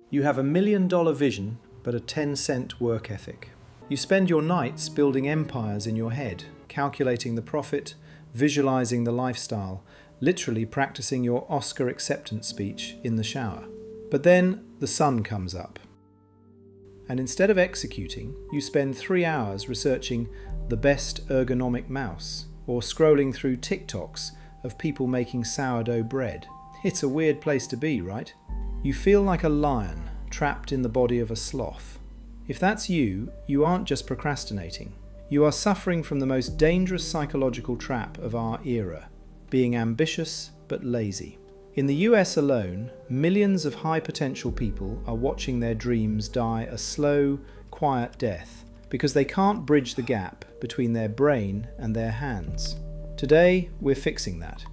You have $1 million vision, but a 10-cent work ethic. You spend your nights building empires in your head, calculating the profit, visualizing the lifestyle, literally practicing your Oscar acceptance speech in the shower. But then the sun comes up. And instead of executing, you spend 3 hours researching the best ergonomic mouse or scrolling through TikToks of people making sourdough bread. It's a weird place to be, right? You feel like a lion trapped in the body of a sloth. If that's you, you aren't just procrastinating. You are suffering from the most dangerous psychological trap of our era, being ambitious but lazy. In the US alone, millions of high-potential people are watching their dreams die a slow, quiet death because they can't bridge the gap between their brain and their hands. Today, we're fixing that.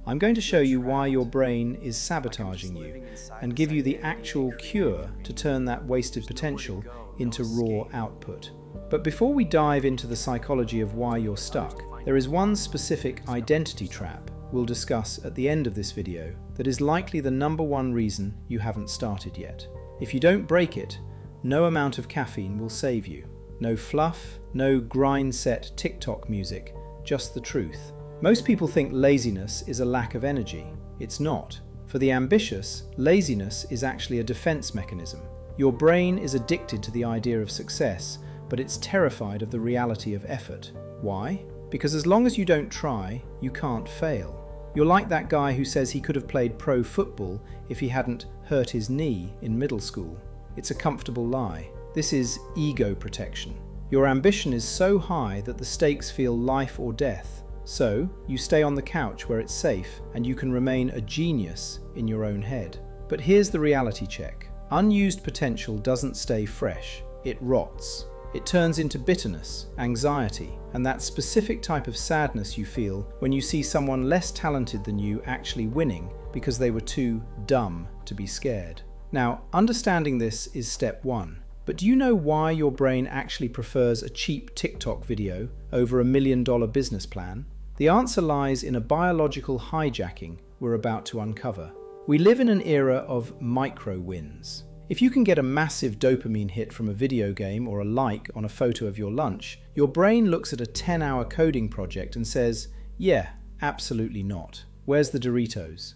I'm going to show you why your brain is sabotaging you and give you the actual cure to turn that wasted potential into raw output. But before we dive into the psychology of why you're stuck, there is one specific identity trap we'll discuss at the end of this video that is likely the #1 reason you haven't started yet. If you don't break it, no amount of caffeine will save you. No fluff, no grind set TikTok music, just the truth. Most people think laziness is a lack of energy. It's not. For the ambitious, laziness is actually a defense mechanism. Your brain is addicted to the idea of success, but it's terrified of the reality of effort. Why? Because as long as you don't try, you can't fail. You're like that guy who says he could have played pro football if he hadn't hurt his knee in middle school. It's a comfortable lie. This is ego protection. Your ambition is so high that the stakes feel life or death. So, you stay on the couch where it's safe and you can remain a genius in your own head. But here's the reality check. Unused potential doesn't stay fresh. It rots. It turns into bitterness, anxiety, and that specific type of sadness you feel when you see someone less talented than you actually winning because they were too dumb to be scared. Now, understanding this is step 1. But do you know why your brain actually prefers a cheap TikTok video over a $1 million business plan? The answer lies in a biological hijacking we're about to uncover. We live in an era of micro wins. If you can get a massive dopamine hit from a video game or a like on a photo of your lunch, your brain looks at a 10-hour coding project and says, yeah, absolutely not. Where's the Doritos?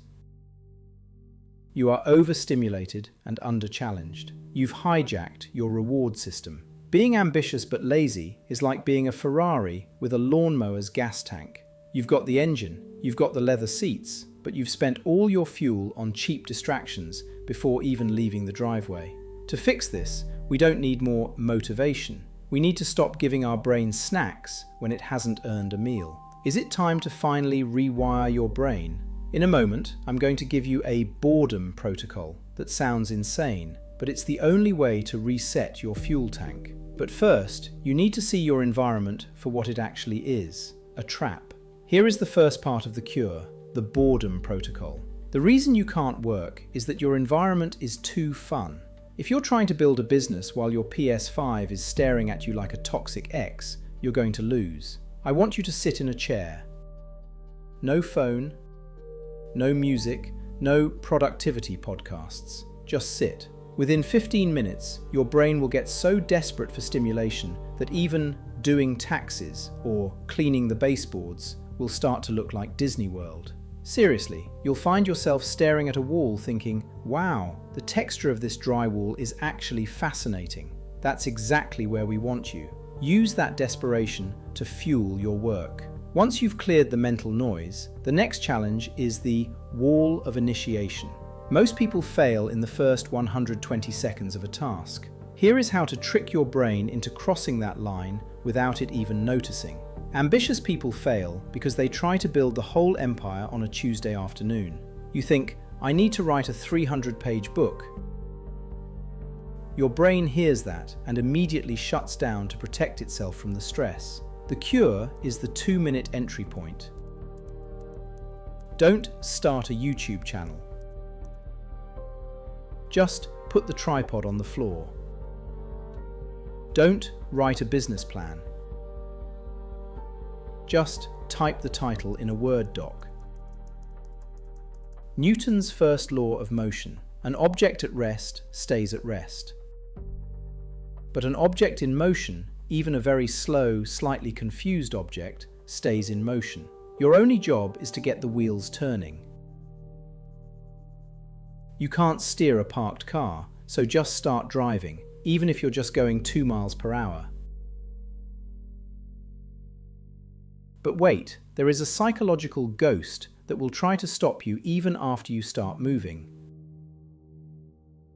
You are overstimulated and under-challenged. You've hijacked your reward system. Being ambitious but lazy is like being a Ferrari with a lawnmower's gas tank. You've got the engine, you've got the leather seats, but you've spent all your fuel on cheap distractions before even leaving the driveway. To fix this, we don't need more motivation. We need to stop giving our brain snacks when it hasn't earned a meal. Is it time to finally rewire your brain? In a moment, I'm going to give you a boredom protocol that sounds insane, but it's the only way to reset your fuel tank. But first, you need to see your environment for what it actually is, a trap. Here is the first part of the cure, the boredom protocol. The reason you can't work is that your environment is too fun. If you're trying to build a business while your PS5 is staring at you like a toxic ex, you're going to lose. I want you to sit in a chair. No phone, no music, no productivity podcasts. Just sit. Within 15 minutes, your brain will get so desperate for stimulation that even doing taxes or cleaning the baseboards will start to look like Disney World. Seriously, you'll find yourself staring at a wall thinking, wow, the texture of this drywall is actually fascinating. That's exactly where we want you. Use that desperation to fuel your work. Once you've cleared the mental noise, the next challenge is the wall of initiation. Most people fail in the first 120 seconds of a task. Here is how to trick your brain into crossing that line without it even noticing. Ambitious people fail because they try to build the whole empire on a Tuesday afternoon. You think, I need to write a 300-page book. Your brain hears that and immediately shuts down to protect itself from the stress. The cure is the 2-minute entry point. Don't start a YouTube channel. Just put the tripod on the floor. Don't write a business plan. Just type the title in a Word doc. Newton's first law of motion. An object at rest stays at rest. But an object in motion, even a very slow, slightly confused object, stays in motion. Your only job is to get the wheels turning. You can't steer a parked car, so just start driving, even if you're just going 2 miles per hour. But wait, there is a psychological ghost that will try to stop you even after you start moving.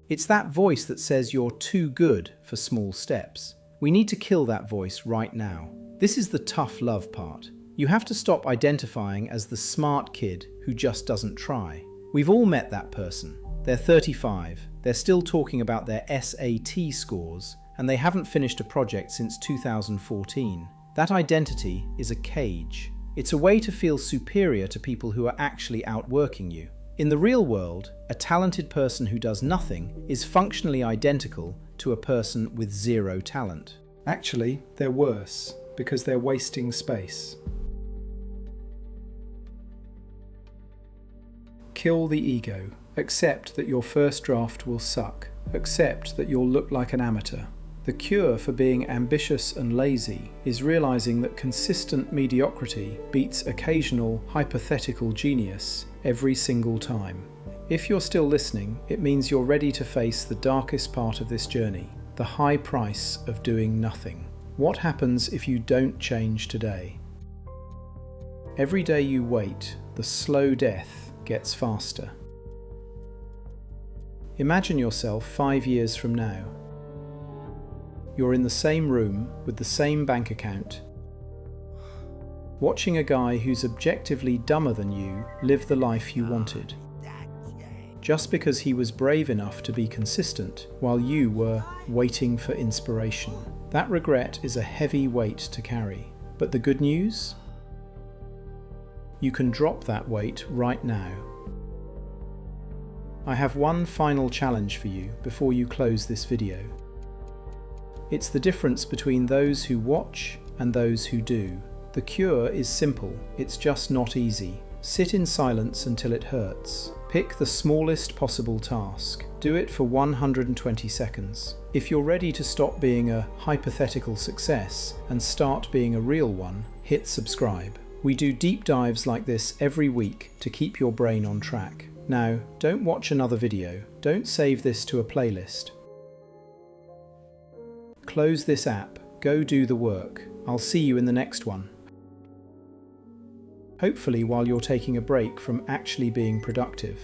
It's that voice that says you're too good for small steps. We need to kill that voice right now. This is the tough love part. You have to stop identifying as the smart kid who just doesn't try. We've all met that person. They're 35, they're still talking about their SAT scores, and they haven't finished a project since 2014. That identity is a cage. It's a way to feel superior to people who are actually outworking you. In the real world, a talented person who does nothing is functionally identical to a person with zero talent. Actually, they're worse, because they're wasting space. Kill the ego. Accept that your first draft will suck. Accept that you'll look like an amateur. The cure for being ambitious and lazy is realizing that consistent mediocrity beats occasional hypothetical genius every single time. If you're still listening, it means you're ready to face the darkest part of this journey, the high price of doing nothing. What happens if you don't change today? Every day you wait, the slow death gets faster. Imagine yourself 5 years from now. You're in the same room with the same bank account, watching a guy who's objectively dumber than you live the life you wanted, just because he was brave enough to be consistent while you were waiting for inspiration. That regret is a heavy weight to carry. But the good news? You can drop that weight right now. I have one final challenge for you before you close this video. It's the difference between those who watch and those who do. The cure is simple, it's just not easy. Sit in silence until it hurts. Pick the smallest possible task. Do it for 120 seconds. If you're ready to stop being a hypothetical success and start being a real one, hit subscribe. We do deep dives like this every week to keep your brain on track. Now, don't watch another video. Don't save this to a playlist. Close this app. Go do the work. I'll see you in the next one. Hopefully while you're taking a break from actually being productive.